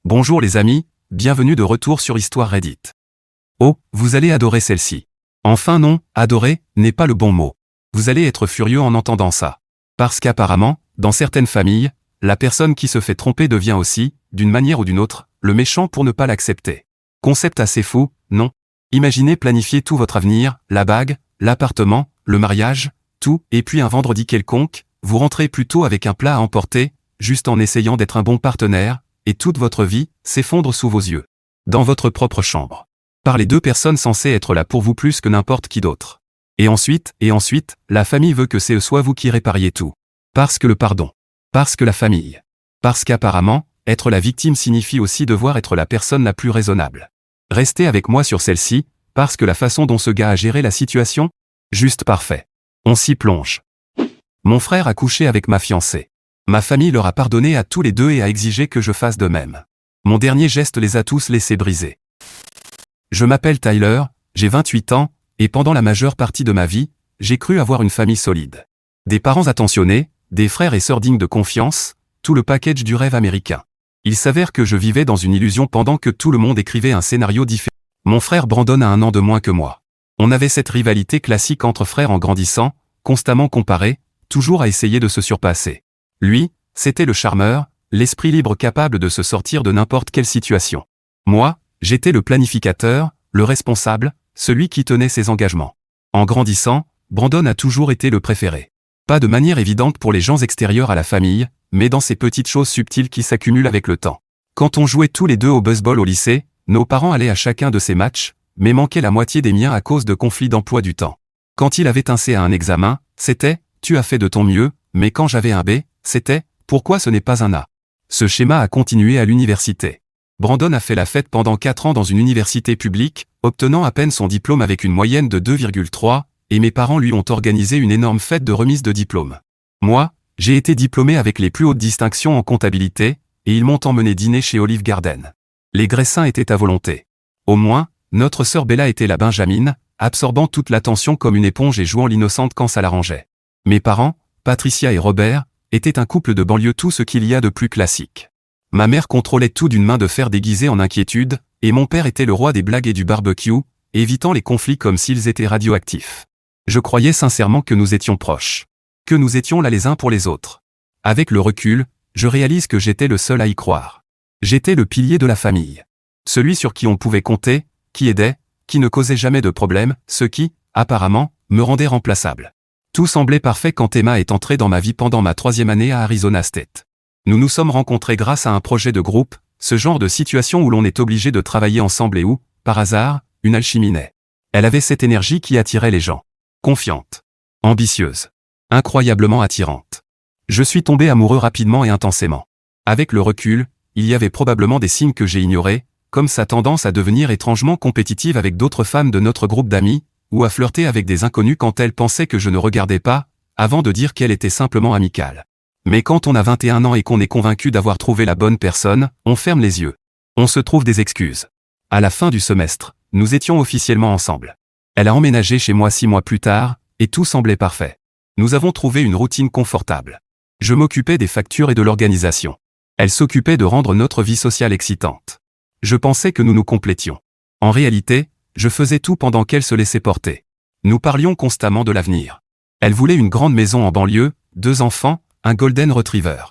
Bonjour les amis, bienvenue de retour sur Histoire Reddit. Oh, vous allez adorer celle-ci. Enfin non, adorer n'est pas le bon mot. Vous allez être furieux en entendant ça. Parce qu'apparemment, dans certaines familles, la personne qui se fait tromper devient aussi, d'une manière ou d'une autre, le méchant pour ne pas l'accepter. Concept assez fou, non? Imaginez planifier tout votre avenir, la bague, l'appartement, le mariage, tout, et puis un vendredi quelconque, vous rentrez plutôt avec un plat à emporter, juste en essayant d'être un bon partenaire, et toute votre vie s'effondre sous vos yeux. Dans votre propre chambre. Par les deux personnes censées être là pour vous plus que n'importe qui d'autre. Et ensuite, la famille veut que ce soit vous qui répariez tout. Parce que le pardon. Parce que la famille. Parce qu'apparemment, être la victime signifie aussi devoir être la personne la plus raisonnable. Restez avec moi sur celle-ci, parce que la façon dont ce gars a géré la situation, juste parfait. On s'y plonge. Mon frère a couché avec ma fiancée. Ma famille leur a pardonné à tous les deux et a exigé que je fasse de même. Mon dernier geste les a tous laissés briser. Je m'appelle Tyler, j'ai 28 ans, et pendant la majeure partie de ma vie, j'ai cru avoir une famille solide. Des parents attentionnés, des frères et sœurs dignes de confiance, tout le package du rêve américain. Il s'avère que je vivais dans une illusion pendant que tout le monde écrivait un scénario différent. Mon frère Brandon a 1 an de moins que moi. On avait cette rivalité classique entre frères en grandissant, constamment comparés, toujours à essayer de se surpasser. Lui, c'était le charmeur, l'esprit libre capable de se sortir de n'importe quelle situation. Moi, j'étais le planificateur, le responsable, celui qui tenait ses engagements. En grandissant, Brandon a toujours été le préféré. Pas de manière évidente pour les gens extérieurs à la famille, mais dans ces petites choses subtiles qui s'accumulent avec le temps. Quand on jouait tous les deux au baseball au lycée, nos parents allaient à chacun de ces matchs, mais manquaient la moitié des miens à cause de conflits d'emploi du temps. Quand il avait un C à un examen, c'était « tu as fait de ton mieux », mais quand j'avais un B, c'était « pourquoi ce n'est pas un A ». Ce schéma a continué à l'université. Brandon a fait la fête pendant 4 ans dans une université publique, obtenant à peine son diplôme avec une moyenne de 2,3, et mes parents lui ont organisé une énorme fête de remise de diplôme. Moi, j'ai été diplômé avec les plus hautes distinctions en comptabilité, et ils m'ont emmené dîner chez Olive Garden. Les graissins étaient à volonté. Au moins, notre sœur Bella était la Benjamine, absorbant toute l'attention comme une éponge et jouant l'innocente quand ça l'arrangeait. Mes parents, Patricia et Robert, étaient un couple de banlieue, tout ce qu'il y a de plus classique. Ma mère contrôlait tout d'une main de fer déguisée en inquiétude, et mon père était le roi des blagues et du barbecue, évitant les conflits comme s'ils étaient radioactifs. Je croyais sincèrement que nous étions proches. Que nous étions là les uns pour les autres. Avec le recul, je réalise que j'étais le seul à y croire. J'étais le pilier de la famille. Celui sur qui on pouvait compter, qui aidait, qui ne causait jamais de problème, ce qui, apparemment, me rendait remplaçable. Tout semblait parfait quand Emma est entrée dans ma vie pendant ma 3e année à Arizona State. Nous nous sommes rencontrés grâce à un projet de groupe, ce genre de situation où l'on est obligé de travailler ensemble et où, par hasard, une alchimie naît. Elle avait cette énergie qui attirait les gens. Confiante. Ambitieuse. Incroyablement attirante. Je suis tombé amoureux rapidement et intensément. Avec le recul, il y avait probablement des signes que j'ai ignorés, comme sa tendance à devenir étrangement compétitive avec d'autres femmes de notre groupe d'amis, ou à flirter avec des inconnus quand elle pensait que je ne regardais pas, avant de dire qu'elle était simplement amicale. Mais quand on a 21 ans et qu'on est convaincu d'avoir trouvé la bonne personne, on ferme les yeux. On se trouve des excuses. À la fin du semestre, nous étions officiellement ensemble. Elle a emménagé chez moi 6 mois plus tard, et tout semblait parfait. Nous avons trouvé une routine confortable. Je m'occupais des factures et de l'organisation. Elle s'occupait de rendre notre vie sociale excitante. Je pensais que nous nous complétions. En réalité, je faisais tout pendant qu'elle se laissait porter. Nous parlions constamment de l'avenir. Elle voulait une grande maison en banlieue, 2 enfants, un golden retriever.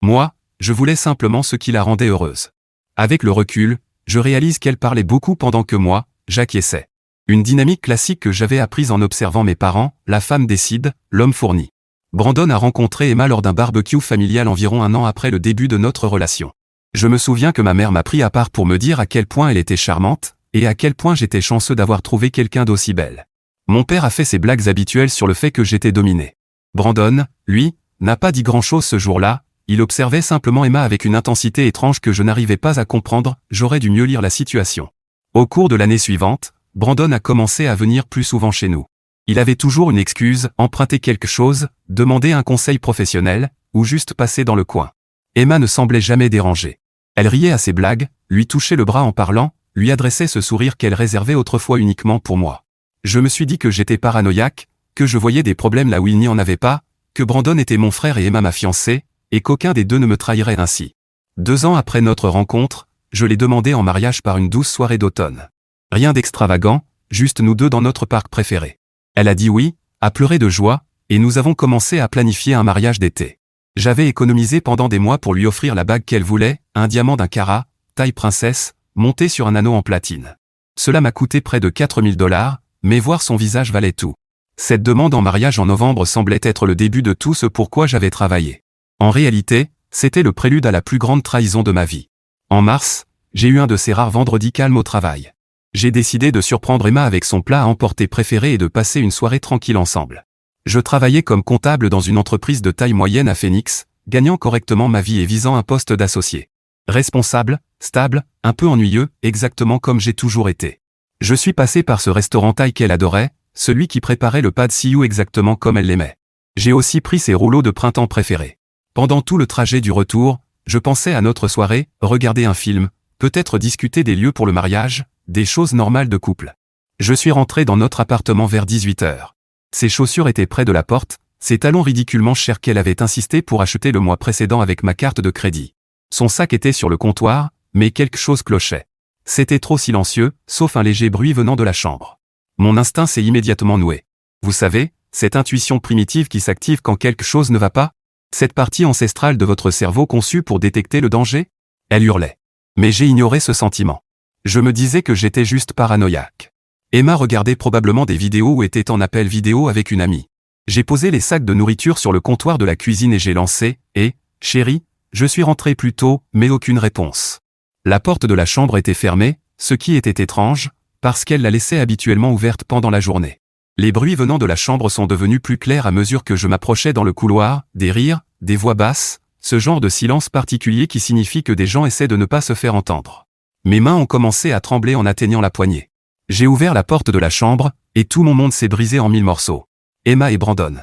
Moi, je voulais simplement ce qui la rendait heureuse. Avec le recul, je réalise qu'elle parlait beaucoup pendant que moi, j'acquiesçais. Une dynamique classique que j'avais apprise en observant mes parents, la femme décide, l'homme fournit. Brandon a rencontré Emma lors d'un barbecue familial environ 1 an après le début de notre relation. Je me souviens que ma mère m'a pris à part pour me dire à quel point elle était charmante, et à quel point j'étais chanceux d'avoir trouvé quelqu'un d'aussi belle. Mon père a fait ses blagues habituelles sur le fait que j'étais dominé. Brandon, lui, n'a pas dit grand-chose ce jour-là, il observait simplement Emma avec une intensité étrange que je n'arrivais pas à comprendre, j'aurais dû mieux lire la situation. Au cours de l'année suivante, Brandon a commencé à venir plus souvent chez nous. Il avait toujours une excuse, emprunter quelque chose, demander un conseil professionnel, ou juste passer dans le coin. Emma ne semblait jamais dérangée. Elle riait à ses blagues, lui touchait le bras en parlant, lui adressait ce sourire qu'elle réservait autrefois uniquement pour moi. Je me suis dit que j'étais paranoïaque, que je voyais des problèmes là où il n'y en avait pas, que Brandon était mon frère et Emma ma fiancée, et qu'aucun des deux ne me trahirait ainsi. 2 ans après notre rencontre, je l'ai demandée en mariage par une douce soirée d'automne. Rien d'extravagant, juste nous deux dans notre parc préféré. Elle a dit oui, a pleuré de joie, et nous avons commencé à planifier un mariage d'été. J'avais économisé pendant des mois pour lui offrir la bague qu'elle voulait, un diamant d'un carat, taille princesse, monté sur un anneau en platine. Cela m'a coûté près de 4000 $, mais voir son visage valait tout. Cette demande en mariage en novembre semblait être le début de tout ce pourquoi j'avais travaillé. En réalité, c'était le prélude à la plus grande trahison de ma vie. En mars, j'ai eu un de ces rares vendredis calmes au travail. J'ai décidé de surprendre Emma avec son plat à emporter préféré et de passer une soirée tranquille ensemble. Je travaillais comme comptable dans une entreprise de taille moyenne à Phoenix, gagnant correctement ma vie et visant un poste d'associé. Responsable, stable, un peu ennuyeux, exactement comme j'ai toujours été. Je suis passé par ce restaurant thaï qu'elle adorait, celui qui préparait le pad see ew exactement comme elle l'aimait. J'ai aussi pris ses rouleaux de printemps préférés. Pendant tout le trajet du retour, je pensais à notre soirée, regarder un film, peut-être discuter des lieux pour le mariage, des choses normales de couple. Je suis rentré dans notre appartement vers 18 h. Ses chaussures étaient près de la porte, ses talons ridiculement chers qu'elle avait insisté pour acheter le mois précédent avec ma carte de crédit. Son sac était sur le comptoir, mais quelque chose clochait. C'était trop silencieux, sauf un léger bruit venant de la chambre. Mon instinct s'est immédiatement noué. Vous savez, cette intuition primitive qui s'active quand quelque chose ne va pas? Cette partie ancestrale de votre cerveau conçue pour détecter le danger? Elle hurlait. Mais j'ai ignoré ce sentiment. Je me disais que j'étais juste paranoïaque. Emma regardait probablement des vidéos ou était en appel vidéo avec une amie. J'ai posé les sacs de nourriture sur le comptoir de la cuisine et j'ai lancé « Eh, chérie, je suis rentré plus tôt, mais aucune réponse. » La porte de la chambre était fermée, ce qui était étrange, parce qu'elle la laissait habituellement ouverte pendant la journée. Les bruits venant de la chambre sont devenus plus clairs à mesure que je m'approchais dans le couloir, des rires, des voix basses, ce genre de silence particulier qui signifie que des gens essaient de ne pas se faire entendre. Mes mains ont commencé à trembler en atteignant la poignée. J'ai ouvert la porte de la chambre, et tout mon monde s'est brisé en 1000 morceaux. Emma et Brandon.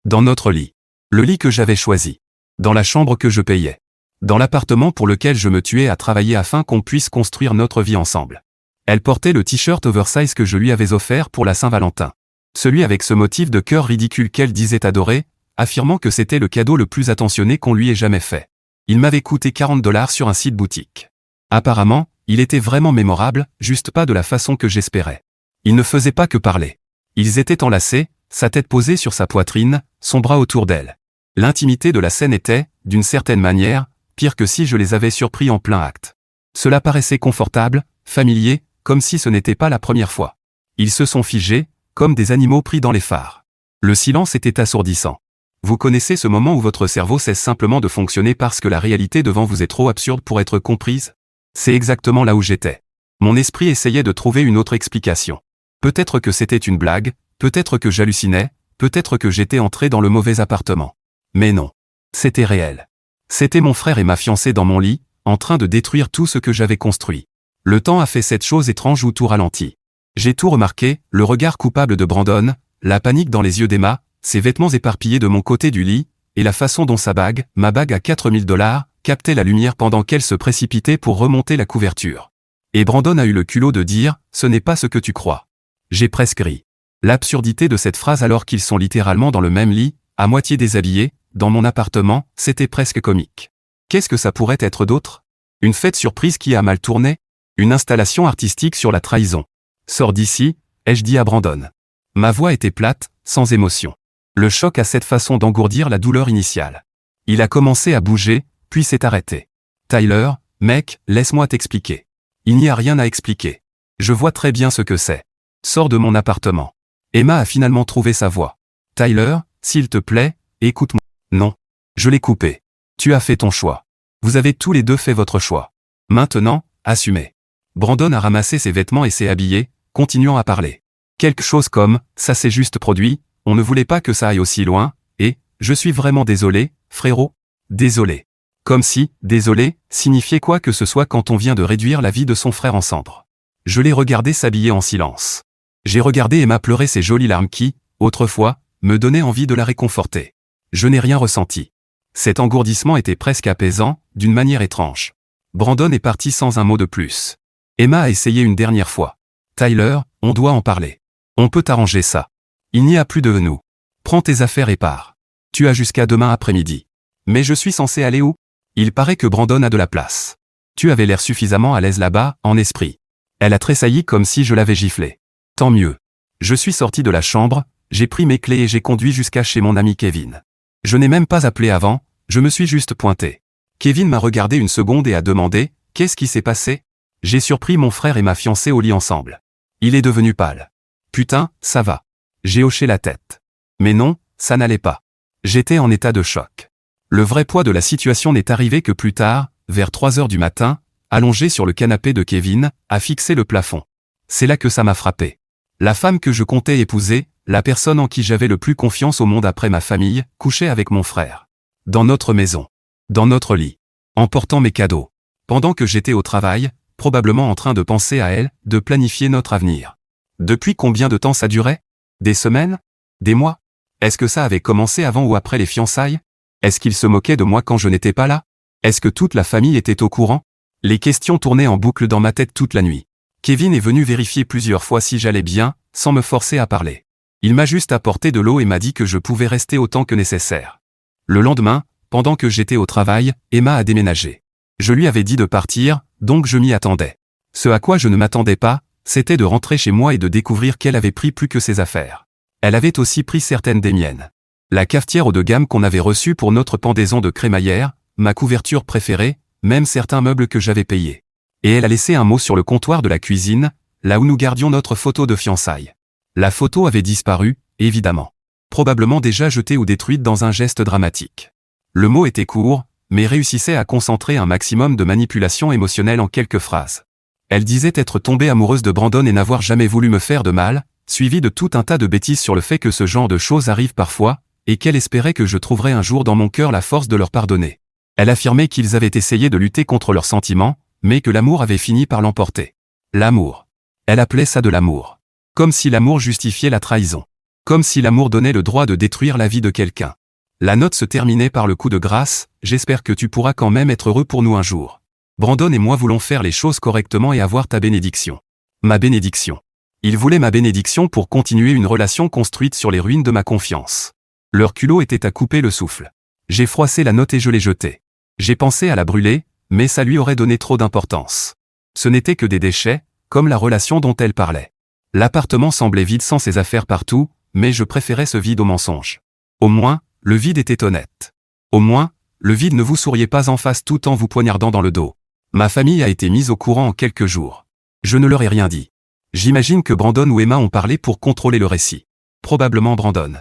Dans notre lit. Le lit que j'avais choisi. Dans la chambre que je payais. Dans l'appartement pour lequel je me tuais à travailler afin qu'on puisse construire notre vie ensemble. Elle portait le t-shirt oversize que je lui avais offert pour la Saint-Valentin. Celui avec ce motif de cœur ridicule qu'elle disait adorer, affirmant que c'était le cadeau le plus attentionné qu'on lui ait jamais fait. Il m'avait coûté 40 $ sur un site boutique. Apparemment, il était vraiment mémorable, juste pas de la façon que j'espérais. Il ne faisait pas que parler. Ils étaient enlacés, sa tête posée sur sa poitrine, son bras autour d'elle. L'intimité de la scène était, d'une certaine manière, pire que si je les avais surpris en plein acte. Cela paraissait confortable, familier, comme si ce n'était pas la première fois. Ils se sont figés, comme des animaux pris dans les phares. Le silence était assourdissant. Vous connaissez ce moment où votre cerveau cesse simplement de fonctionner parce que la réalité devant vous est trop absurde pour être comprise? C'est exactement là où j'étais. Mon esprit essayait de trouver une autre explication. Peut-être que c'était une blague, peut-être que j'hallucinais, peut-être que j'étais entré dans le mauvais appartement. Mais non. C'était réel. C'était mon frère et ma fiancée dans mon lit, en train de détruire tout ce que j'avais construit. Le temps a fait cette chose étrange où tout ralentit. J'ai tout remarqué, le regard coupable de Brandon, la panique dans les yeux d'Emma, ses vêtements éparpillés de mon côté du lit, et la façon dont sa bague, ma bague à 4000 $, captait la lumière pendant qu'elle se précipitait pour remonter la couverture. Et Brandon a eu le culot de dire « Ce n'est pas ce que tu crois ». J'ai presque ri. L'absurdité de cette phrase alors qu'ils sont littéralement dans le même lit, à moitié déshabillés, dans mon appartement, c'était presque comique. Qu'est-ce que ça pourrait être d'autre? Une fête surprise qui a mal tourné? Une installation artistique sur la trahison. Sors d'ici, ai-je dit à Brandon. Ma voix était plate, sans émotion. Le choc a cette façon d'engourdir la douleur initiale. Il a commencé à bouger, puis s'est arrêté. Tyler, mec, laisse-moi t'expliquer. Il n'y a rien à expliquer. Je vois très bien ce que c'est. Sors de mon appartement. Emma a finalement trouvé sa voix. Tyler, s'il te plaît, écoute-moi. Non. Je l'ai coupé. Tu as fait ton choix. Vous avez tous les deux fait votre choix. Maintenant, assumez. Brandon a ramassé ses vêtements et s'est habillé, continuant à parler. Quelque chose comme « ça s'est juste produit, on ne voulait pas que ça aille aussi loin, et « je suis vraiment désolé, frérot ». Désolé. Comme si « désolé » signifiait quoi que ce soit quand on vient de réduire la vie de son frère en cendres. Je l'ai regardé s'habiller en silence. J'ai regardé Emma pleurer ses jolies larmes qui, autrefois, me donnaient envie de la réconforter. Je n'ai rien ressenti. Cet engourdissement était presque apaisant, d'une manière étrange. Brandon est parti sans un mot de plus. Emma a essayé une dernière fois. Tyler, on doit en parler. On peut arranger ça. Il n'y a plus de nous. Prends tes affaires et pars. Tu as jusqu'à demain après-midi. Mais je suis censé aller où? Il paraît que Brandon a de la place. Tu avais l'air suffisamment à l'aise là-bas, en esprit. Elle a tressailli comme si je l'avais giflé. Tant mieux. Je suis sorti de la chambre, j'ai pris mes clés et j'ai conduit jusqu'à chez mon ami Kevin. Je n'ai même pas appelé avant, je me suis juste pointé. Kevin m'a regardé une seconde et a demandé « Qu'est-ce qui s'est passé ?» J'ai surpris mon frère et ma fiancée au lit ensemble. Il est devenu pâle. « Putain, ça va. » J'ai hoché la tête. Mais non, ça n'allait pas. J'étais en état de choc. Le vrai poids de la situation n'est arrivé que plus tard, vers 3 heures du matin, allongé sur le canapé de Kevin, à fixer le plafond. C'est là que ça m'a frappé. La femme que je comptais épouser, la personne en qui j'avais le plus confiance au monde après ma famille, couchait avec mon frère. Dans notre maison. Dans notre lit. En portant mes cadeaux. Pendant que j'étais au travail, probablement en train de penser à elle, de planifier notre avenir. Depuis combien de temps ça durait? Des semaines? Des mois? Est-ce que ça avait commencé avant ou après les fiançailles? Est-ce qu'il se moquait de moi quand je n'étais pas là? Est-ce que toute la famille était au courant? Les questions tournaient en boucle dans ma tête toute la nuit. Kevin est venu vérifier plusieurs fois si j'allais bien, sans me forcer à parler. Il m'a juste apporté de l'eau et m'a dit que je pouvais rester autant que nécessaire. Le lendemain, pendant que j'étais au travail, Emma a déménagé. Je lui avais dit de partir, donc je m'y attendais. Ce à quoi je ne m'attendais pas, c'était de rentrer chez moi et de découvrir qu'elle avait pris plus que ses affaires. Elle avait aussi pris certaines des miennes. La cafetière haut de gamme qu'on avait reçue pour notre pendaison de crémaillère, ma couverture préférée, même certains meubles que j'avais payés. Et elle a laissé un mot sur le comptoir de la cuisine, là où nous gardions notre photo de fiançailles. La photo avait disparu, évidemment. Probablement déjà jetée ou détruite dans un geste dramatique. Le mot était court, mais réussissait à concentrer un maximum de manipulation émotionnelle en quelques phrases. Elle disait être tombée amoureuse de Brandon et n'avoir jamais voulu me faire de mal, suivi de tout un tas de bêtises sur le fait que ce genre de choses arrive parfois, et qu'elle espérait que je trouverais un jour dans mon cœur la force de leur pardonner. Elle affirmait qu'ils avaient essayé de lutter contre leurs sentiments, mais que l'amour avait fini par l'emporter. L'amour. Elle appelait ça de l'amour. Comme si l'amour justifiait la trahison. Comme si l'amour donnait le droit de détruire la vie de quelqu'un. La note se terminait par le coup de grâce, j'espère que tu pourras quand même être heureux pour nous un jour. Brandon et moi voulons faire les choses correctement et avoir ta bénédiction. Ma bénédiction. Il voulait ma bénédiction pour continuer une relation construite sur les ruines de ma confiance. Leur culot était à couper le souffle. J'ai froissé la note et je l'ai jetée. J'ai pensé à la brûler, mais ça lui aurait donné trop d'importance. Ce n'était que des déchets, comme la relation dont elle parlait. L'appartement semblait vide sans ses affaires partout, mais je préférais ce vide au mensonge. Au moins, le vide était honnête. Au moins, le vide ne vous souriait pas en face tout en vous poignardant dans le dos. Ma famille a été mise au courant en quelques jours. Je ne leur ai rien dit. J'imagine que Brandon ou Emma ont parlé pour contrôler le récit. Probablement Brandon.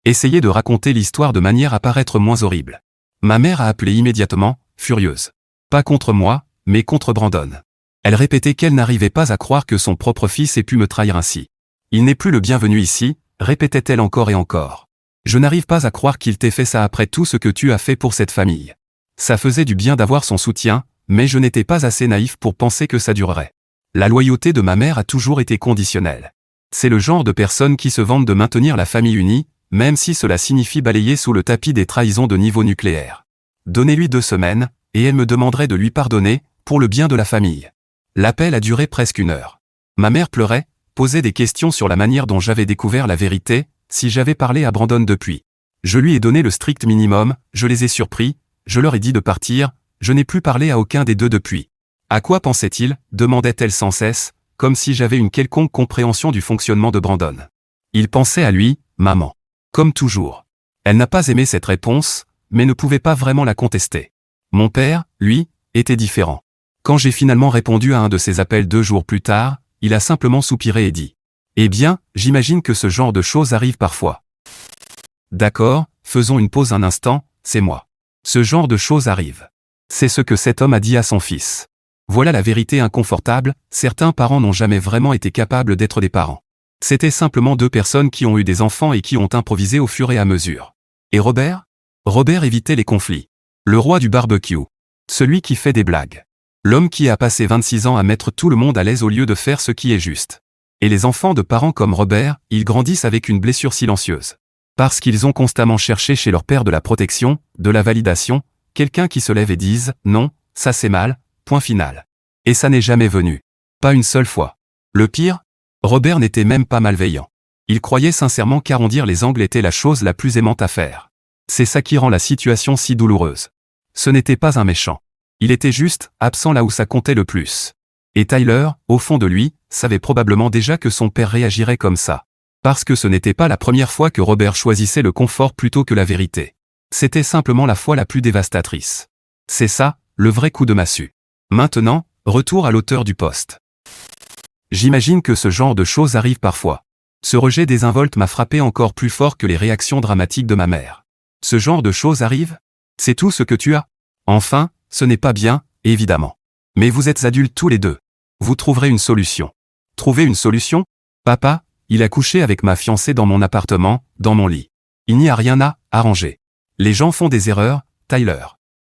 Essayez de raconter l'histoire de manière à paraître moins horrible. Ma mère a appelé immédiatement, furieuse. Pas contre moi, mais contre Brandon. Elle répétait qu'elle n'arrivait pas à croire que son propre fils ait pu me trahir ainsi. Il n'est plus le bienvenu ici, répétait-elle encore et encore. Je n'arrive pas à croire qu'il t'ait fait ça après tout ce que tu as fait pour cette famille. Ça faisait du bien d'avoir son soutien, mais je n'étais pas assez naïf pour penser que ça durerait. La loyauté de ma mère a toujours été conditionnelle. C'est le genre de personne qui se vante de maintenir la famille unie, même si cela signifie balayer sous le tapis des trahisons de niveau nucléaire. Donnez-lui 2 semaines, et elle me demanderait de lui pardonner, pour le bien de la famille. L'appel a duré presque 1 heure. Ma mère pleurait, posait des questions sur la manière dont j'avais découvert la vérité, si j'avais parlé à Brandon depuis. Je lui ai donné le strict minimum, je les ai surpris, je leur ai dit de partir, je n'ai plus parlé à aucun des deux depuis. À quoi pensait-il, demandait-elle sans cesse, comme si j'avais une quelconque compréhension du fonctionnement de Brandon. Il pensait à lui, maman. Comme toujours. Elle n'a pas aimé cette réponse, mais ne pouvait pas vraiment la contester. Mon père, lui, était différent. Quand j'ai finalement répondu à un de ses appels 2 jours plus tard, il a simplement soupiré et dit « Eh bien, j'imagine que ce genre de choses arrive parfois. » D'accord, faisons une pause un instant, c'est moi. Ce genre de choses arrive. C'est ce que cet homme a dit à son fils. Voilà la vérité inconfortable, certains parents n'ont jamais vraiment été capables d'être des parents. C'était simplement 2 personnes qui ont eu des enfants et qui ont improvisé au fur et à mesure. Et Robert? Robert évitait les conflits. Le roi du barbecue. Celui qui fait des blagues. L'homme qui a passé 26 ans à mettre tout le monde à l'aise au lieu de faire ce qui est juste. Et les enfants de parents comme Robert, ils grandissent avec une blessure silencieuse. Parce qu'ils ont constamment cherché chez leur père de la protection, de la validation, quelqu'un qui se lève et dise « Non, ça c'est mal, point final ». Et ça n'est jamais venu. Pas une seule fois. Le pire? Robert n'était même pas malveillant. Il croyait sincèrement qu'arrondir les angles était la chose la plus aimante à faire. C'est ça qui rend la situation si douloureuse. Ce n'était pas un méchant. Il était juste absent là où ça comptait le plus. Et Tyler, au fond de lui, savait probablement déjà que son père réagirait comme ça. Parce que ce n'était pas la première fois que Robert choisissait le confort plutôt que la vérité. C'était simplement la fois la plus dévastatrice. C'est ça, le vrai coup de massue. Maintenant, retour à l'auteur du post. J'imagine que ce genre de choses arrive parfois. Ce rejet désinvolte m'a frappé encore plus fort que les réactions dramatiques de ma mère. Ce genre de choses arrive? C'est tout ce que tu as? Enfin, ce n'est pas bien, évidemment. Mais vous êtes adultes tous les deux. Vous trouverez une solution. Trouvez une solution? Papa, il a couché avec ma fiancée dans mon appartement, dans mon lit. Il n'y a rien à arranger. Les gens font des erreurs, Tyler.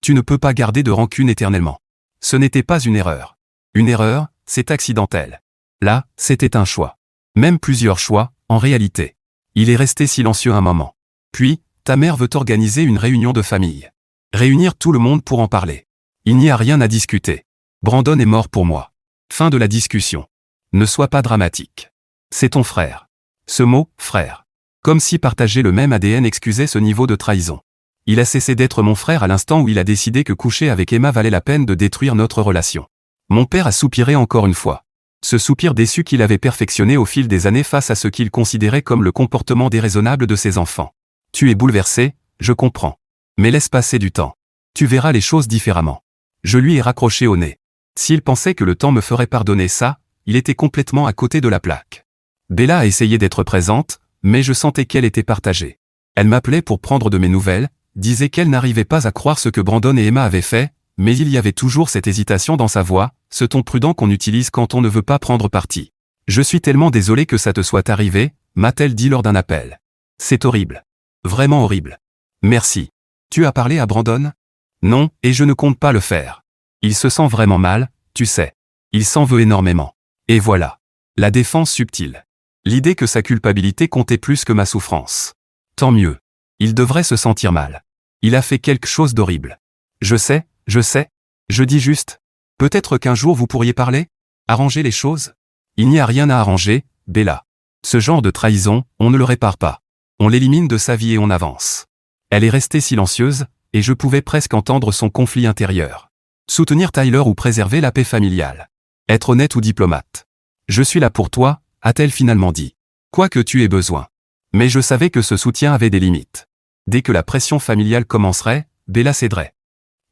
Tu ne peux pas garder de rancune éternellement. Ce n'était pas une erreur. Une erreur, c'est accidentel. Là, c'était un choix. Même plusieurs choix, en réalité. Il est resté silencieux un moment. Puis, ta mère veut organiser une réunion de famille. Réunir tout le monde pour en parler. Il n'y a rien à discuter. Brandon est mort pour moi. Fin de la discussion. Ne sois pas dramatique. C'est ton frère. Ce mot, frère. Comme si partager le même ADN excusait ce niveau de trahison. Il a cessé d'être mon frère à l'instant où il a décidé que coucher avec Emma valait la peine de détruire notre relation. Mon père a soupiré encore une fois. Ce soupir déçu qu'il avait perfectionné au fil des années face à ce qu'il considérait comme le comportement déraisonnable de ses enfants. Tu es bouleversé, je comprends. Mais laisse passer du temps. Tu verras les choses différemment. Je lui ai raccroché au nez. S'il pensait que le temps me ferait pardonner ça, il était complètement à côté de la plaque. Bella a essayé d'être présente, mais je sentais qu'elle était partagée. Elle m'appelait pour prendre de mes nouvelles, disait qu'elle n'arrivait pas à croire ce que Brandon et Emma avaient fait, mais il y avait toujours cette hésitation dans sa voix, ce ton prudent qu'on utilise quand on ne veut pas prendre parti. Je suis tellement désolé que ça te soit arrivé, m'a-t-elle dit lors d'un appel. C'est horrible. Vraiment horrible. Merci. Tu as parlé à Brandon? Non, et je ne compte pas le faire. Il se sent vraiment mal, tu sais. Il s'en veut énormément. Et voilà. La défense subtile. L'idée que sa culpabilité comptait plus que ma souffrance. Tant mieux. Il devrait se sentir mal. Il a fait quelque chose d'horrible. Je sais. Je dis juste. Peut-être qu'un jour vous pourriez parler? Arranger les choses? Il n'y a rien à arranger, Bella. Ce genre de trahison, on ne le répare pas. On l'élimine de sa vie et on avance. Elle est restée silencieuse, et je pouvais presque entendre son conflit intérieur. Soutenir Tyler ou préserver la paix familiale. Être honnête ou diplomate. Je suis là pour toi, a-t-elle finalement dit. Quoi que tu aies besoin. Mais je savais que ce soutien avait des limites. Dès que la pression familiale commencerait, Bella céderait.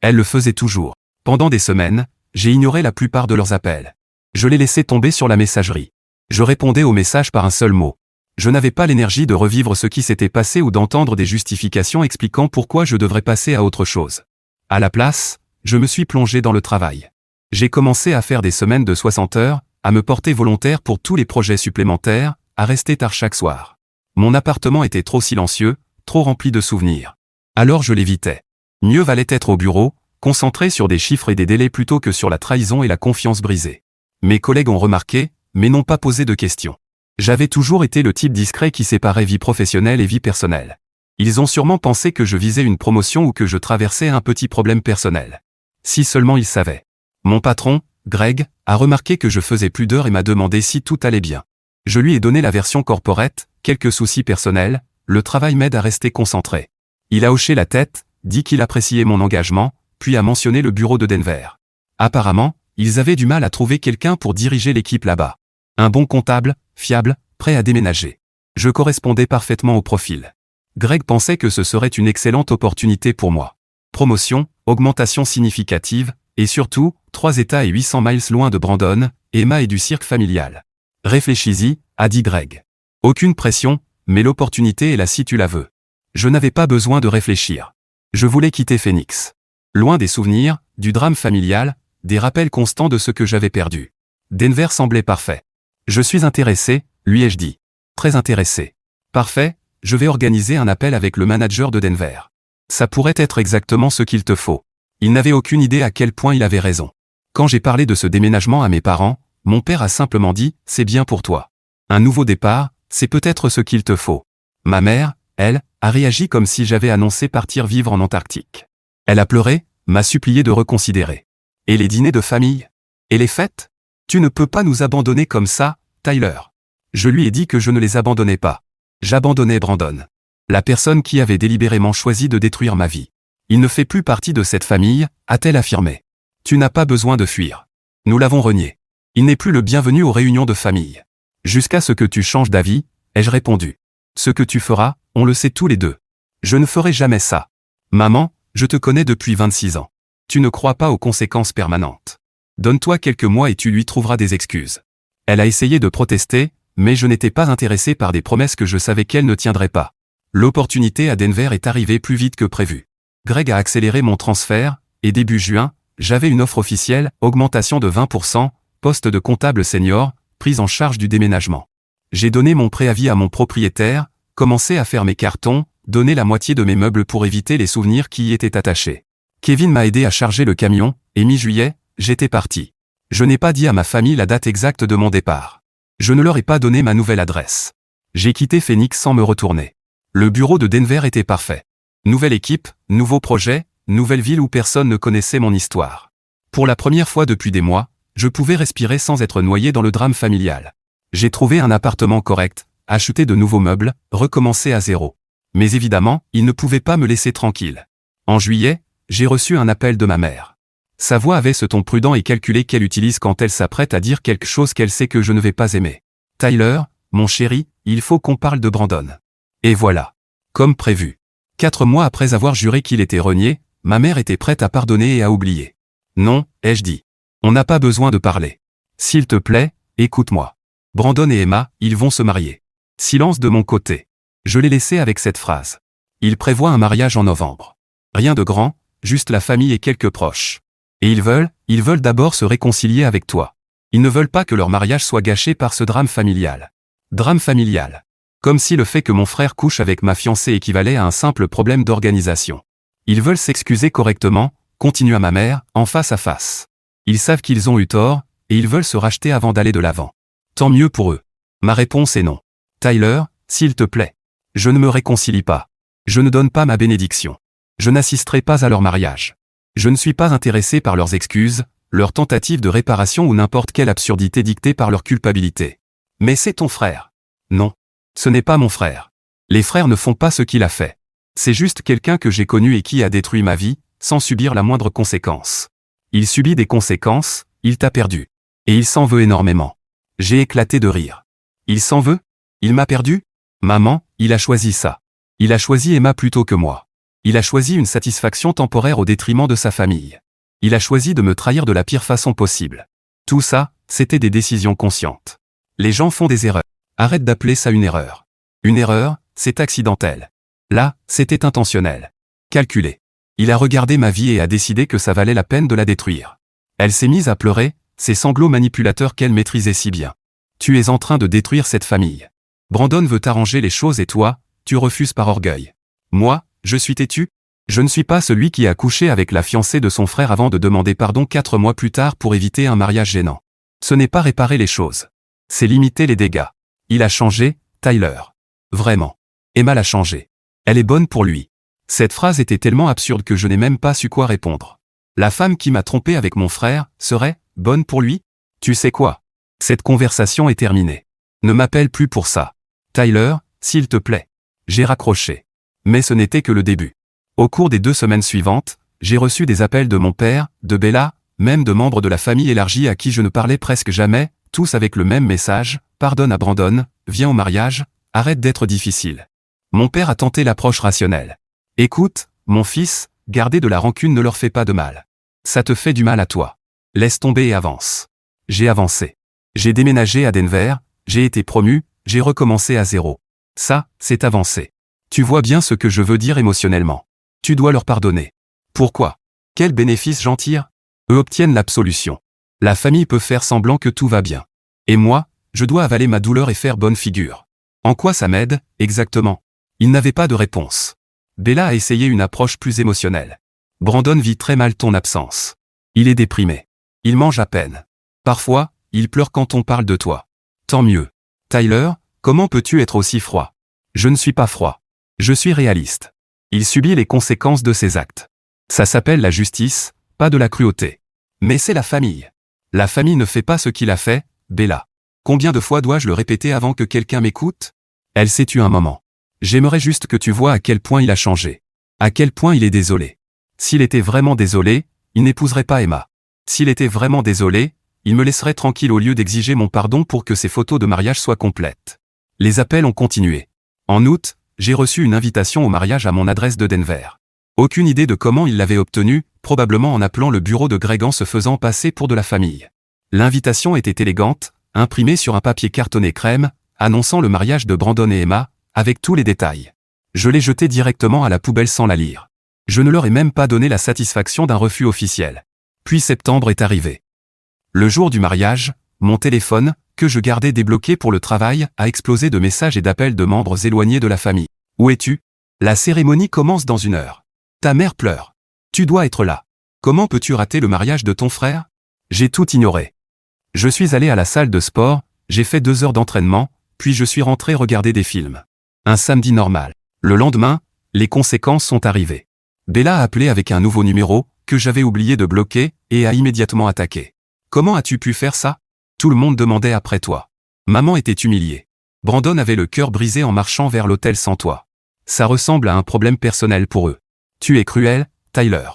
Elle le faisait toujours. Pendant des semaines, j'ai ignoré la plupart de leurs appels. Je les laissais tomber sur la messagerie. Je répondais aux messages par un seul mot. Je n'avais pas l'énergie de revivre ce qui s'était passé ou d'entendre des justifications expliquant pourquoi je devrais passer à autre chose. À la place, je me suis plongé dans le travail. J'ai commencé à faire des semaines de 60 heures, à me porter volontaire pour tous les projets supplémentaires, à rester tard chaque soir. Mon appartement était trop silencieux, trop rempli de souvenirs. Alors je l'évitais. Mieux valait être au bureau, concentré sur des chiffres et des délais plutôt que sur la trahison et la confiance brisée. Mes collègues ont remarqué, mais n'ont pas posé de questions. J'avais toujours été le type discret qui séparait vie professionnelle et vie personnelle. Ils ont sûrement pensé que je visais une promotion ou que je traversais un petit problème personnel. Si seulement ils savaient. Mon patron, Greg, a remarqué que je faisais plus d'heures et m'a demandé si tout allait bien. Je lui ai donné la version corporate, quelques soucis personnels, le travail m'aide à rester concentré. Il a hoché la tête, dit qu'il appréciait mon engagement, puis a mentionné le bureau de Denver. Apparemment, ils avaient du mal à trouver quelqu'un pour diriger l'équipe là-bas. Un bon comptable, fiable, prêt à déménager. Je correspondais parfaitement au profil. Greg pensait que ce serait une excellente opportunité pour moi. Promotion, augmentation significative, et surtout, 3 États et 800 miles loin de Brandon, Emma et du cirque familial. Réfléchis-y, a dit Greg. Aucune pression, mais l'opportunité est là si tu la veux. Je n'avais pas besoin de réfléchir. Je voulais quitter Phoenix. Loin des souvenirs, du drame familial, des rappels constants de ce que j'avais perdu. Denver semblait parfait. Je suis intéressé, lui ai-je dit. Très intéressé. Parfait, je vais organiser un appel avec le manager de Denver. Ça pourrait être exactement ce qu'il te faut. Il n'avait aucune idée à quel point il avait raison. Quand j'ai parlé de ce déménagement à mes parents, mon père a simplement dit « c'est bien pour toi. Un nouveau départ, c'est peut-être ce qu'il te faut. » Ma mère, elle, a réagi comme si j'avais annoncé partir vivre en Antarctique. Elle a pleuré, m'a supplié de reconsidérer. Et les dîners de famille? Et les fêtes? Tu ne peux pas nous abandonner comme ça, Tyler. Je lui ai dit que je ne les abandonnais pas. J'abandonnais Brandon. La personne qui avait délibérément choisi de détruire ma vie. Il ne fait plus partie de cette famille, a-t-elle affirmé. Tu n'as pas besoin de fuir. Nous l'avons renié. Il n'est plus le bienvenu aux réunions de famille. Jusqu'à ce que tu changes d'avis, ai-je répondu. Ce que tu feras, on le sait tous les deux. Je ne ferai jamais ça. Maman, je te connais depuis 26 ans. Tu ne crois pas aux conséquences permanentes. Donne-toi quelques mois et tu lui trouveras des excuses. Elle a essayé de protester, mais je n'étais pas intéressé par des promesses que je savais qu'elle ne tiendrait pas. L'opportunité à Denver est arrivée plus vite que prévu. Greg a accéléré mon transfert, et début juin, j'avais une offre officielle, augmentation de 20%, poste de comptable senior, prise en charge du déménagement. J'ai donné mon préavis à mon propriétaire, commencé à faire mes cartons, donné la moitié de mes meubles pour éviter les souvenirs qui y étaient attachés. Kevin m'a aidé à charger le camion, et mi-juillet, j'étais parti. Je n'ai pas dit à ma famille la date exacte de mon départ. Je ne leur ai pas donné ma nouvelle adresse. J'ai quitté Phoenix sans me retourner. Le bureau de Denver était parfait. Nouvelle équipe, nouveau projet, nouvelle ville où personne ne connaissait mon histoire. Pour la première fois depuis des mois, je pouvais respirer sans être noyé dans le drame familial. J'ai trouvé un appartement correct, acheté de nouveaux meubles, recommencé à zéro. Mais évidemment, ils ne pouvaient pas me laisser tranquille. En juillet, j'ai reçu un appel de ma mère. Sa voix avait ce ton prudent et calculé qu'elle utilise quand elle s'apprête à dire quelque chose qu'elle sait que je ne vais pas aimer. « Tyler, mon chéri, il faut qu'on parle de Brandon. » Et voilà. Comme prévu. 4 mois après avoir juré qu'il était renié, ma mère était prête à pardonner et à oublier. « Non, ai-je dit. On n'a pas besoin de parler. S'il te plaît, écoute-moi. Brandon et Emma, ils vont se marier. » Silence de mon côté. Je l'ai laissé avec cette phrase. Ils prévoient un mariage en novembre. Rien de grand, juste la famille et quelques proches. Et ils veulent d'abord se réconcilier avec toi. Ils ne veulent pas que leur mariage soit gâché par ce drame familial. Drame familial. Comme si le fait que mon frère couche avec ma fiancée équivalait à un simple problème d'organisation. Ils veulent s'excuser correctement, continua ma mère, en face à face. Ils savent qu'ils ont eu tort, et ils veulent se racheter avant d'aller de l'avant. Tant mieux pour eux. Ma réponse est non. Tyler, s'il te plaît. Je ne me réconcilie pas. Je ne donne pas ma bénédiction. Je n'assisterai pas à leur mariage. Je ne suis pas intéressé par leurs excuses, leurs tentatives de réparation ou n'importe quelle absurdité dictée par leur culpabilité. Mais c'est ton frère. Non. Ce n'est pas mon frère. Les frères ne font pas ce qu'il a fait. C'est juste quelqu'un que j'ai connu et qui a détruit ma vie, sans subir la moindre conséquence. Il subit des conséquences, il t'a perdu. Et il s'en veut énormément. J'ai éclaté de rire. Il s'en veut? Il m'a perdu? Maman, il a choisi ça. Il a choisi Emma plutôt que moi. Il a choisi une satisfaction temporaire au détriment de sa famille. Il a choisi de me trahir de la pire façon possible. Tout ça, c'était des décisions conscientes. Les gens font des erreurs. Arrête d'appeler ça une erreur. Une erreur, c'est accidentel. Là, c'était intentionnel. Calculé. Il a regardé ma vie et a décidé que ça valait la peine de la détruire. Elle s'est mise à pleurer, ces sanglots manipulateurs qu'elle maîtrisait si bien. Tu es en train de détruire cette famille. Brandon veut arranger les choses et toi, tu refuses par orgueil. Moi, je suis têtu? Je ne suis pas celui qui a couché avec la fiancée de son frère avant de demander pardon 4 mois plus tard pour éviter un mariage gênant. Ce n'est pas réparer les choses. C'est limiter les dégâts. Il a changé, Tyler. Vraiment. Emma l'a changé. Elle est bonne pour lui. Cette phrase était tellement absurde que je n'ai même pas su quoi répondre. La femme qui m'a trompé avec mon frère serait bonne pour lui? Tu sais quoi? Cette conversation est terminée. Ne m'appelle plus pour ça. Tyler, s'il te plaît. J'ai raccroché. Mais ce n'était que le début. Au cours des 2 semaines suivantes, j'ai reçu des appels de mon père, de Bella, même de membres de la famille élargie à qui je ne parlais presque jamais, tous avec le même message, pardonne à Brandon, viens au mariage, arrête d'être difficile. Mon père a tenté l'approche rationnelle. Écoute, mon fils, garder de la rancune ne leur fait pas de mal. Ça te fait du mal à toi. Laisse tomber et avance. J'ai avancé. J'ai déménagé à Denver, j'ai été promu, j'ai recommencé à zéro. Ça, c'est avancer. Tu vois bien ce que je veux dire émotionnellement. Tu dois leur pardonner. Pourquoi? Quel bénéfice j'en tire? Eux obtiennent l'absolution. La famille peut faire semblant que tout va bien. Et moi, je dois avaler ma douleur et faire bonne figure. En quoi ça m'aide, exactement? Il n'avait pas de réponse. Bella a essayé une approche plus émotionnelle. Brandon vit très mal ton absence. Il est déprimé. Il mange à peine. Parfois, il pleure quand on parle de toi. Tant mieux. Tyler, comment peux-tu être aussi froid? Je ne suis pas froid. Je suis réaliste. Il subit les conséquences de ses actes. Ça s'appelle la justice, pas de la cruauté. Mais c'est la famille. La famille ne fait pas ce qu'il a fait, Bella. Combien de fois dois-je le répéter avant que quelqu'un m'écoute? Elle s'est tue un moment. J'aimerais juste que tu vois à quel point il a changé. À quel point il est désolé. S'il était vraiment désolé, il n'épouserait pas Emma. S'il était vraiment désolé, il me laisserait tranquille au lieu d'exiger mon pardon pour que ses photos de mariage soient complètes. Les appels ont continué. En août, j'ai reçu une invitation au mariage à mon adresse de Denver. Aucune idée de comment il l'avait obtenue, probablement en appelant le bureau de Greg en se faisant passer pour de la famille. L'invitation était élégante, imprimée sur un papier cartonné crème, annonçant le mariage de Brandon et Emma, avec tous les détails. Je l'ai jetée directement à la poubelle sans la lire. Je ne leur ai même pas donné la satisfaction d'un refus officiel. Puis septembre est arrivé. Le jour du mariage, mon téléphone, que je gardais débloqué pour le travail, a explosé de messages et d'appels de membres éloignés de la famille. Où es-tu? La cérémonie commence dans 1 heure. Ta mère pleure. Tu dois être là. Comment peux-tu rater le mariage de ton frère? J'ai tout ignoré. Je suis allé à la salle de sport, j'ai fait 2 heures d'entraînement, puis je suis rentré regarder des films. Un samedi normal. Le lendemain, les conséquences sont arrivées. Bella a appelé avec un nouveau numéro, que j'avais oublié de bloquer, et a immédiatement attaqué. Comment as-tu pu faire ça? Tout le monde demandait après toi. Maman était humiliée. Brandon avait le cœur brisé en marchant vers l'hôtel sans toi. Ça ressemble à un problème personnel pour eux. Tu es cruel, Tyler.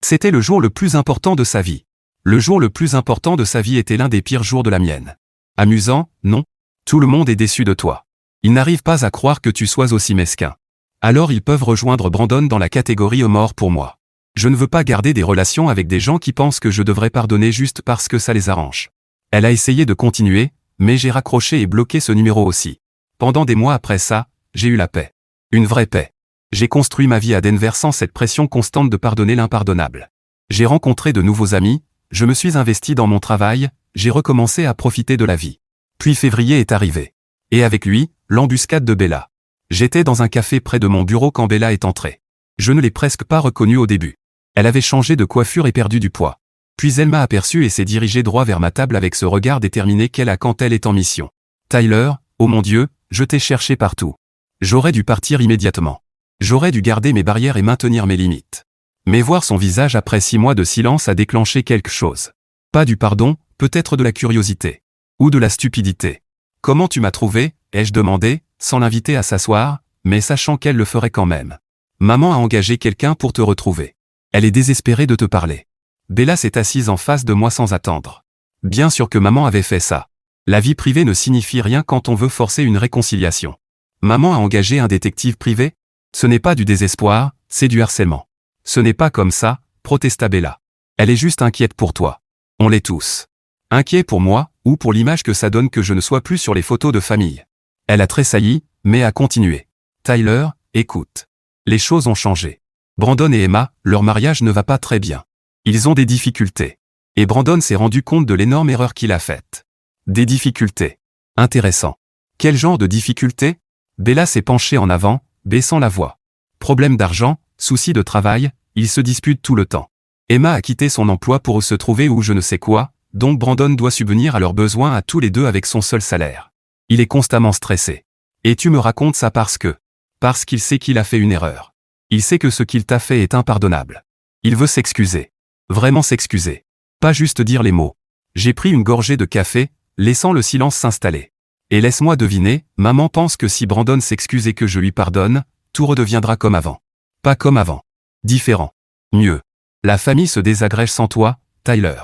C'était le jour le plus important de sa vie. Le jour le plus important de sa vie était l'un des pires jours de la mienne. Amusant, non? Tout le monde est déçu de toi. Ils n'arrivent pas à croire que tu sois aussi mesquin. Alors ils peuvent rejoindre Brandon dans la catégorie mort pour moi. Je ne veux pas garder des relations avec des gens qui pensent que je devrais pardonner juste parce que ça les arrange. Elle a essayé de continuer, mais j'ai raccroché et bloqué ce numéro aussi. Pendant des mois après ça, j'ai eu la paix. Une vraie paix. J'ai construit ma vie à Denver sans cette pression constante de pardonner l'impardonnable. J'ai rencontré de nouveaux amis, je me suis investi dans mon travail, j'ai recommencé à profiter de la vie. Puis février est arrivé. Et avec lui, l'embuscade de Bella. J'étais dans un café près de mon bureau quand Bella est entrée. Je ne l'ai presque pas reconnue au début. Elle avait changé de coiffure et perdu du poids. Puis elle m'a aperçu et s'est dirigée droit vers ma table avec ce regard déterminé qu'elle a quand elle est en mission. Tyler, oh mon Dieu, je t'ai cherché partout. J'aurais dû partir immédiatement. J'aurais dû garder mes barrières et maintenir mes limites. Mais voir son visage après 6 mois de silence a déclenché quelque chose. Pas du pardon, peut-être de la curiosité. Ou de la stupidité. Comment tu m'as trouvé, ai-je demandé, sans l'inviter à s'asseoir, mais sachant qu'elle le ferait quand même. Maman a engagé quelqu'un pour te retrouver. Elle est désespérée de te parler. Bella s'est assise en face de moi sans attendre. Bien sûr que maman avait fait ça. La vie privée ne signifie rien quand on veut forcer une réconciliation. Maman a engagé un détective privé? Ce n'est pas du désespoir, c'est du harcèlement. Ce n'est pas comme ça, protesta Bella. Elle est juste inquiète pour toi. On l'est tous. Inquiet pour moi, ou pour l'image que ça donne que je ne sois plus sur les photos de famille. Elle a tressailli, mais a continué. Tyler, écoute. Les choses ont changé. Brandon et Emma, leur mariage ne va pas très bien. Ils ont des difficultés. Et Brandon s'est rendu compte de l'énorme erreur qu'il a faite. Des difficultés. Intéressant. Quel genre de difficultés? Bella s'est penchée en avant, baissant la voix. Problème d'argent, soucis de travail, ils se disputent tout le temps. Emma a quitté son emploi pour se trouver où je ne sais quoi, donc Brandon doit subvenir à leurs besoins à tous les deux avec son seul salaire. Il est constamment stressé. Et tu me racontes ça parce qu'il sait qu'il a fait une erreur. Il sait que ce qu'il t'a fait est impardonnable. Il veut s'excuser. Vraiment s'excuser. Pas juste dire les mots. J'ai pris une gorgée de café, laissant le silence s'installer. Et laisse-moi deviner, maman pense que si Brandon s'excuse et que je lui pardonne, tout redeviendra comme avant. Pas comme avant. Différent. Mieux. La famille se désagrège sans toi, Tyler.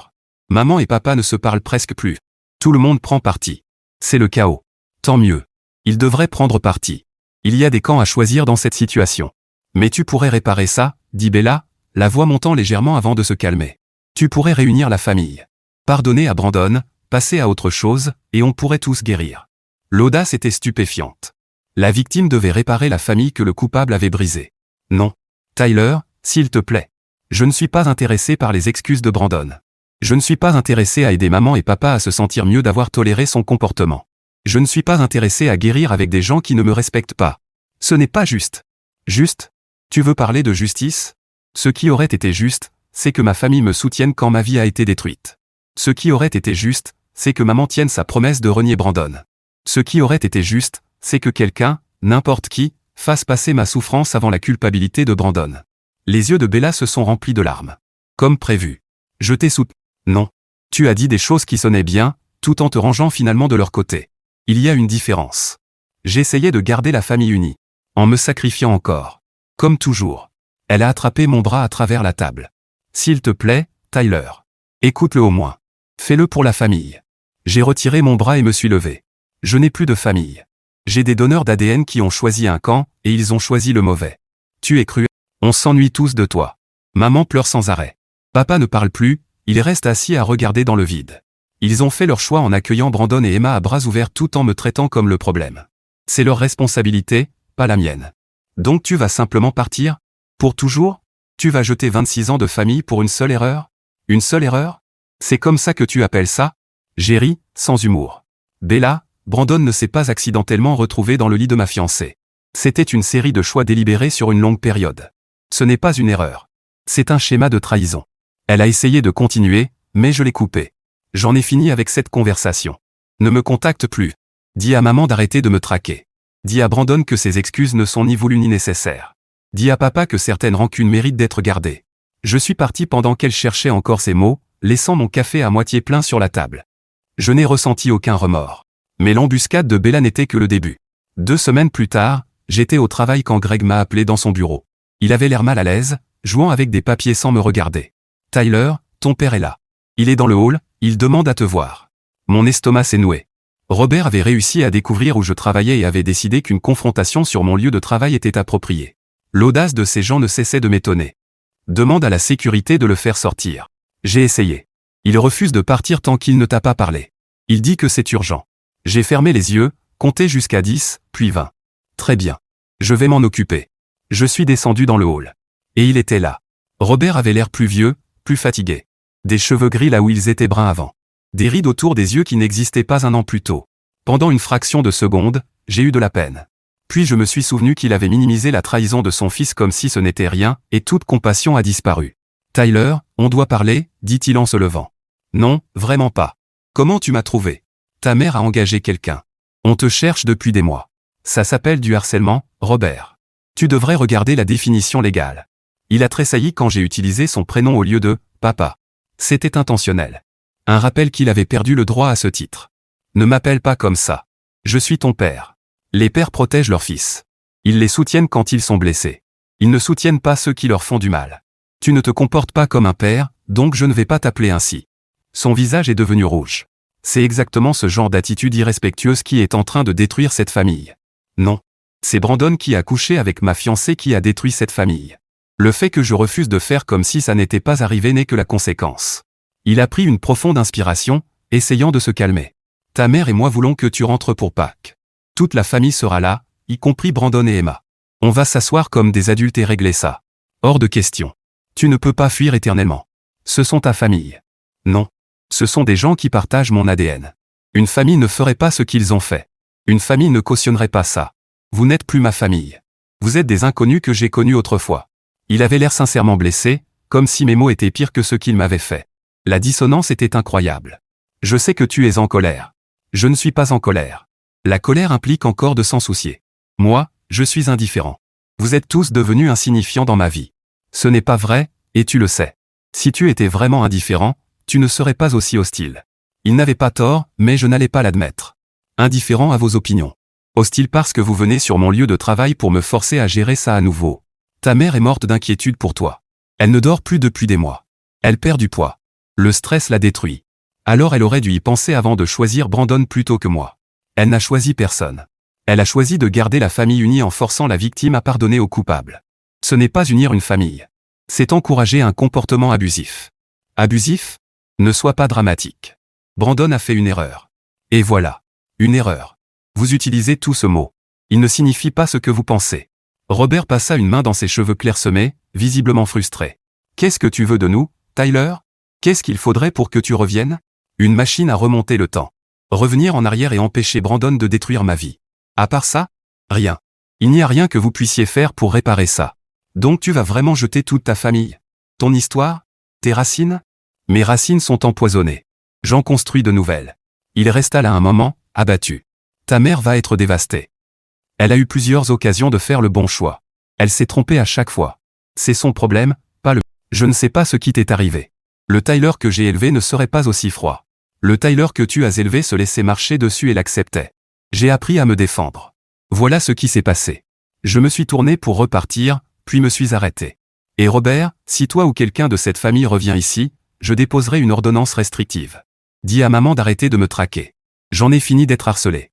Maman et papa ne se parlent presque plus. Tout le monde prend parti. C'est le chaos. Tant mieux. Ils devraient prendre parti. Il y a des camps à choisir dans cette situation. Mais tu pourrais réparer ça, dit Bella, la voix montant légèrement avant de se calmer. Tu pourrais réunir la famille. Pardonner à Brandon, passer à autre chose, et on pourrait tous guérir. L'audace était stupéfiante. La victime devait réparer la famille que le coupable avait brisée. Non. Tyler, s'il te plaît. Je ne suis pas intéressé par les excuses de Brandon. Je ne suis pas intéressé à aider maman et papa à se sentir mieux d'avoir toléré son comportement. Je ne suis pas intéressé à guérir avec des gens qui ne me respectent pas. Ce n'est pas juste. Juste? Tu veux parler de justice? Ce qui aurait été juste, c'est que ma famille me soutienne quand ma vie a été détruite. Ce qui aurait été juste, c'est que maman tienne sa promesse de renier Brandon. Ce qui aurait été juste, c'est que quelqu'un, n'importe qui, fasse passer ma souffrance avant la culpabilité de Brandon. Les yeux de Bella se sont remplis de larmes. Comme prévu. Je t'ai soutenu. Non. Tu as dit des choses qui sonnaient bien, tout en te rangeant finalement de leur côté. Il y a une différence. J'essayais de garder la famille unie. En me sacrifiant encore. Comme toujours. Elle a attrapé mon bras à travers la table. S'il te plaît, Tyler. Écoute-le au moins. Fais-le pour la famille. J'ai retiré mon bras et me suis levé. Je n'ai plus de famille. J'ai des donneurs d'ADN qui ont choisi un camp, et ils ont choisi le mauvais. Tu es cruel. On s'ennuie tous de toi. Maman pleure sans arrêt. Papa ne parle plus, il reste assis à regarder dans le vide. Ils ont fait leur choix en accueillant Brandon et Emma à bras ouverts tout en me traitant comme le problème. C'est leur responsabilité, pas la mienne. Donc tu vas simplement partir? Pour toujours? Tu vas jeter 26 ans de famille pour une seule erreur? Une seule erreur? C'est comme ça que tu appelles ça? J'ai ri, sans humour. Bella, Brandon ne s'est pas accidentellement retrouvé dans le lit de ma fiancée. C'était une série de choix délibérés sur une longue période. Ce n'est pas une erreur. C'est un schéma de trahison. Elle a essayé de continuer, mais je l'ai coupé. J'en ai fini avec cette conversation. Ne me contacte plus. Dis à maman d'arrêter de me traquer. Dis à Brandon que ses excuses ne sont ni voulues ni nécessaires. Dis à papa que certaines rancunes méritent d'être gardées. Je suis parti pendant qu'elle cherchait encore ses mots, laissant mon café à moitié plein sur la table. Je n'ai ressenti aucun remords. Mais l'embuscade de Bella n'était que le début. 2 semaines plus tard, j'étais au travail quand Greg m'a appelé dans son bureau. Il avait l'air mal à l'aise, jouant avec des papiers sans me regarder. « Tyler, ton père est là. Il est dans le hall, il demande à te voir. » Mon estomac s'est noué. Robert avait réussi à découvrir où je travaillais et avait décidé qu'une confrontation sur mon lieu de travail était appropriée. L'audace de ces gens ne cessait de m'étonner. Demande à la sécurité de le faire sortir. J'ai essayé. Il refuse de partir tant qu'il ne t'a pas parlé. Il dit que c'est urgent. J'ai fermé les yeux, compté jusqu'à 10, puis 20. Très bien. Je vais m'en occuper. Je suis descendu dans le hall. Et il était là. Robert avait l'air plus vieux, plus fatigué. Des cheveux gris là où ils étaient bruns avant. Des rides autour des yeux qui n'existaient pas un an plus tôt. Pendant une fraction de seconde, j'ai eu de la peine. Puis je me suis souvenu qu'il avait minimisé la trahison de son fils comme si ce n'était rien, et toute compassion a disparu. « Tyler, on doit parler, dit-il en se levant. « Non, vraiment pas. Comment tu m'as trouvé? Ta mère a engagé quelqu'un. On te cherche depuis des mois. Ça s'appelle du harcèlement, Robert. Tu devrais regarder la définition légale. » Il a tressailli quand j'ai utilisé son prénom au lieu de « papa ». C'était intentionnel. Un rappel qu'il avait perdu le droit à ce titre. Ne m'appelle pas comme ça. Je suis ton père. Les pères protègent leurs fils. Ils les soutiennent quand ils sont blessés. Ils ne soutiennent pas ceux qui leur font du mal. Tu ne te comportes pas comme un père, donc je ne vais pas t'appeler ainsi. Son visage est devenu rouge. C'est exactement ce genre d'attitude irrespectueuse qui est en train de détruire cette famille. Non. C'est Brandon qui a couché avec ma fiancée qui a détruit cette famille. Le fait que je refuse de faire comme si ça n'était pas arrivé n'est que la conséquence. Il a pris une profonde inspiration, essayant de se calmer. Ta mère et moi voulons que tu rentres pour Pâques. Toute la famille sera là, y compris Brandon et Emma. On va s'asseoir comme des adultes et régler ça. Hors de question. Tu ne peux pas fuir éternellement. Ce sont ta famille. Non. Ce sont des gens qui partagent mon ADN. Une famille ne ferait pas ce qu'ils ont fait. Une famille ne cautionnerait pas ça. Vous n'êtes plus ma famille. Vous êtes des inconnus que j'ai connus autrefois. Il avait l'air sincèrement blessé, comme si mes mots étaient pires que ce qu'il m'avait fait. La dissonance était incroyable. Je sais que tu es en colère. Je ne suis pas en colère. La colère implique encore de s'en soucier. Moi, je suis indifférent. Vous êtes tous devenus insignifiants dans ma vie. Ce n'est pas vrai, et tu le sais. Si tu étais vraiment indifférent, tu ne serais pas aussi hostile. Il n'avait pas tort, mais je n'allais pas l'admettre. Indifférent à vos opinions. Hostile parce que vous venez sur mon lieu de travail pour me forcer à gérer ça à nouveau. Ta mère est morte d'inquiétude pour toi. Elle ne dort plus depuis des mois. Elle perd du poids. Le stress la détruit. Alors elle aurait dû y penser avant de choisir Brandon plutôt que moi. Elle n'a choisi personne. Elle a choisi de garder la famille unie en forçant la victime à pardonner au coupable. Ce n'est pas unir une famille. C'est encourager un comportement abusif. Abusif? Ne sois pas dramatique. Brandon a fait une erreur. Et voilà. Une erreur. Vous utilisez tout ce mot. Il ne signifie pas ce que vous pensez. Robert passa une main dans ses cheveux clairsemés, visiblement frustré. Qu'est-ce que tu veux de nous, Tyler? Qu'est-ce qu'il faudrait pour que tu reviennes? Une machine à remonter le temps. Revenir en arrière et empêcher Brandon de détruire ma vie. À part ça? Rien. Il n'y a rien que vous puissiez faire pour réparer ça. Donc tu vas vraiment jeter toute ta famille? Ton histoire? Tes racines? Mes racines sont empoisonnées. J'en construis de nouvelles. Il resta là un moment, abattu. Ta mère va être dévastée. Elle a eu plusieurs occasions de faire le bon choix. Elle s'est trompée à chaque fois. C'est son problème, pas le... Je ne sais pas ce qui t'est arrivé. Le Tyler que j'ai élevé ne serait pas aussi froid. Le Tyler que tu as élevé se laissait marcher dessus et l'acceptait. J'ai appris à me défendre. Voilà ce qui s'est passé. Je me suis tourné pour repartir, puis me suis arrêté. Et Robert, si toi ou quelqu'un de cette famille revient ici, je déposerai une ordonnance restrictive. Dis à maman d'arrêter de me traquer. J'en ai fini d'être harcelé.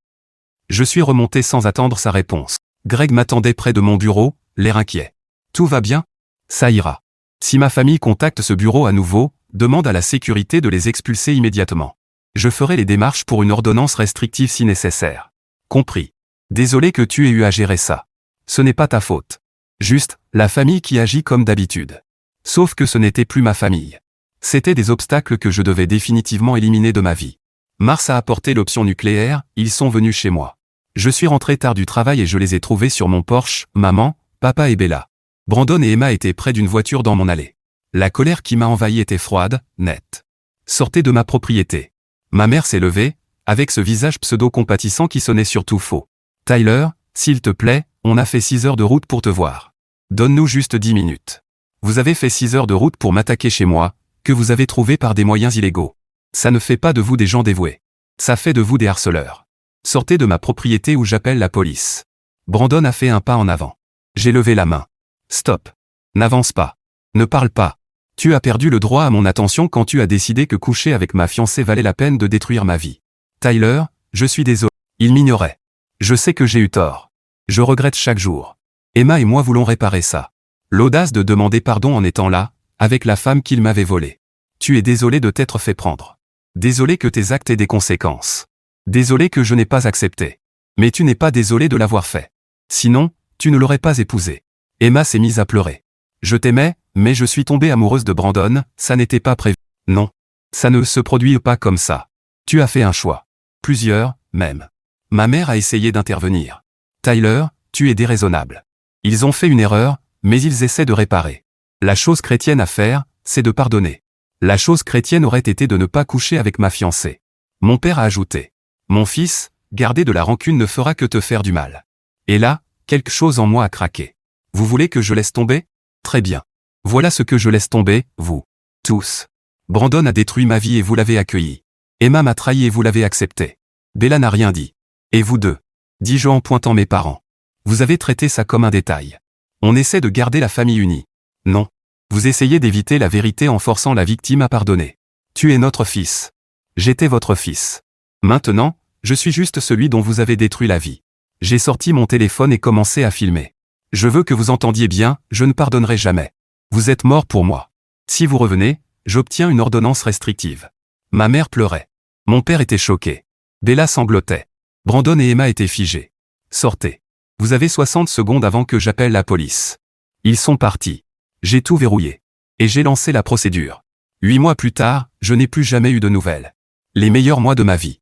Je suis remonté sans attendre sa réponse. Greg m'attendait près de mon bureau, l'air inquiet. Tout va bien? Ça ira. Si ma famille contacte ce bureau à nouveau, demande à la sécurité de les expulser immédiatement. Je ferai les démarches pour une ordonnance restrictive si nécessaire. Compris. Désolé que tu aies eu à gérer ça. Ce n'est pas ta faute. Juste, la famille qui agit comme d'habitude. Sauf que ce n'était plus ma famille. C'était des obstacles que je devais définitivement éliminer de ma vie. Mars a apporté l'option nucléaire, ils sont venus chez moi. Je suis rentré tard du travail et je les ai trouvés sur mon Porsche, maman, papa et Bella. Brandon et Emma étaient près d'une voiture dans mon allée. La colère qui m'a envahi était froide, nette. Sortez de ma propriété. Ma mère s'est levée, avec ce visage pseudo-compatissant qui sonnait surtout faux. Tyler, s'il te plaît, on a fait 6 heures de route pour te voir. Donne-nous juste 10 minutes. Vous avez fait 6 heures de route pour m'attaquer chez moi, que vous avez trouvé par des moyens illégaux. Ça ne fait pas de vous des gens dévoués. Ça fait de vous des harceleurs. Sortez de ma propriété ou j'appelle la police. Brandon a fait un pas en avant. J'ai levé la main. Stop. N'avance pas. Ne parle pas. Tu as perdu le droit à mon attention quand tu as décidé que coucher avec ma fiancée valait la peine de détruire ma vie. Tyler, je suis désolé. Il m'ignorait. Je sais que j'ai eu tort. Je regrette chaque jour. Emma et moi voulons réparer ça. L'audace de demander pardon en étant là, avec la femme qu'il m'avait volée. Tu es désolé de t'être fait prendre. Désolé que tes actes aient des conséquences. Désolé que je n'ai pas accepté. Mais tu n'es pas désolé de l'avoir fait. Sinon, tu ne l'aurais pas épousé. Emma s'est mise à pleurer. Je t'aimais, mais je suis tombée amoureuse de Brandon, ça n'était pas prévu. Non. Ça ne se produit pas comme ça. Tu as fait un choix. Plusieurs, même. Ma mère a essayé d'intervenir. Tyler, tu es déraisonnable. Ils ont fait une erreur, mais ils essaient de réparer. La chose chrétienne à faire, c'est de pardonner. La chose chrétienne aurait été de ne pas coucher avec ma fiancée. Mon père a ajouté. Mon fils, garder de la rancune ne fera que te faire du mal. Et là, quelque chose en moi a craqué. Vous voulez que je laisse tomber? Très bien. Voilà ce que je laisse tomber, vous. Tous. Brandon a détruit ma vie et vous l'avez accueilli. Emma m'a trahi et vous l'avez accepté. Bella n'a rien dit. Et vous deux? Dis-je en pointant mes parents. Vous avez traité ça comme un détail. On essaie de garder la famille unie. Non. Vous essayez d'éviter la vérité en forçant la victime à pardonner. Tu es notre fils. J'étais votre fils. Maintenant, je suis juste celui dont vous avez détruit la vie. J'ai sorti mon téléphone et commencé à filmer. Je veux que vous entendiez bien, je ne pardonnerai jamais. Vous êtes mort pour moi. Si vous revenez, j'obtiens une ordonnance restrictive. Ma mère pleurait. Mon père était choqué. Bella sanglotait. Brandon et Emma étaient figés. Sortez. Vous avez 60 secondes avant que j'appelle la police. Ils sont partis. J'ai tout verrouillé. Et j'ai lancé la procédure. 8 mois plus tard, je n'ai plus jamais eu de nouvelles. Les meilleurs mois de ma vie.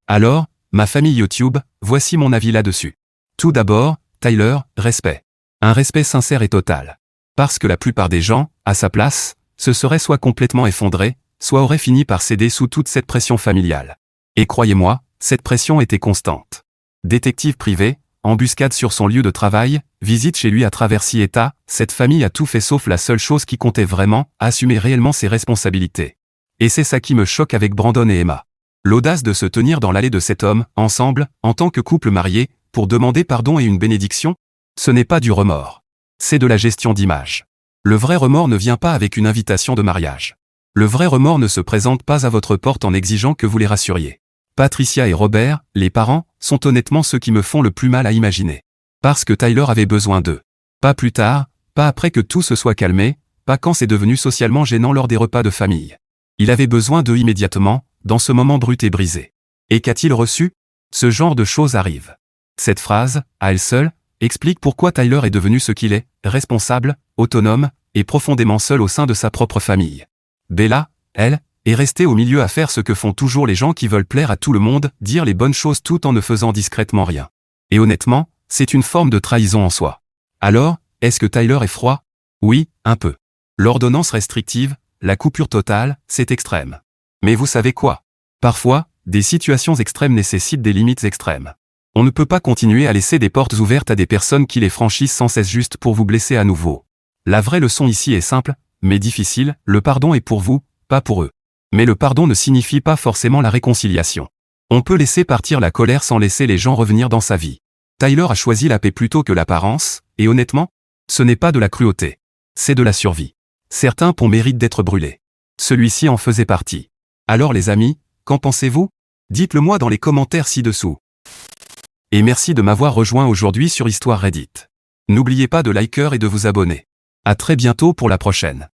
Alors, ma famille YouTube, voici mon avis là-dessus. Tout d'abord, Tyler, respect. Un respect sincère et total. Parce que la plupart des gens, à sa place, se seraient soit complètement effondrés, soit auraient fini par céder sous toute cette pression familiale. Et croyez-moi, cette pression était constante. Détective privé, embuscade sur son lieu de travail, visite chez lui à travers 6 États, cette famille a tout fait sauf la seule chose qui comptait vraiment, assumer réellement ses responsabilités. Et c'est ça qui me choque avec Brandon et Emma. L'audace de se tenir dans l'allée de cet homme, ensemble, en tant que couple marié, pour demander pardon et une bénédiction, ce n'est pas du remords. C'est de la gestion d'image. Le vrai remords ne vient pas avec une invitation de mariage. Le vrai remords ne se présente pas à votre porte en exigeant que vous les rassuriez. Patricia et Robert, les parents, sont honnêtement ceux qui me font le plus mal à imaginer. Parce que Tyler avait besoin d'eux. Pas plus tard, pas après que tout se soit calmé, pas quand c'est devenu socialement gênant lors des repas de famille. Il avait besoin d'eux immédiatement, dans ce moment brut et brisé. Et qu'a-t-il reçu? Ce genre de choses arrive. Cette phrase, à elle seule, explique pourquoi Tyler est devenu ce qu'il est, responsable, autonome, et profondément seul au sein de sa propre famille. Bella, elle, est restée au milieu à faire ce que font toujours les gens qui veulent plaire à tout le monde, dire les bonnes choses tout en ne faisant discrètement rien. Et honnêtement, c'est une forme de trahison en soi. Alors, est-ce que Tyler est froid? Oui, un peu. L'ordonnance restrictive, la coupure totale, c'est extrême. Mais vous savez quoi? Parfois, des situations extrêmes nécessitent des limites extrêmes. On ne peut pas continuer à laisser des portes ouvertes à des personnes qui les franchissent sans cesse juste pour vous blesser à nouveau. La vraie leçon ici est simple, mais difficile, le pardon est pour vous, pas pour eux. Mais le pardon ne signifie pas forcément la réconciliation. On peut laisser partir la colère sans laisser les gens revenir dans sa vie. Tyler a choisi la paix plutôt que l'apparence, et honnêtement, ce n'est pas de la cruauté. C'est de la survie. Certains ponts méritent d'être brûlés. Celui-ci en faisait partie. Alors les amis, qu'en pensez-vous? Dites-le moi dans les commentaires ci-dessous. Et merci de m'avoir rejoint aujourd'hui sur Histoire Reddit. N'oubliez pas de liker et de vous abonner. À très bientôt pour la prochaine.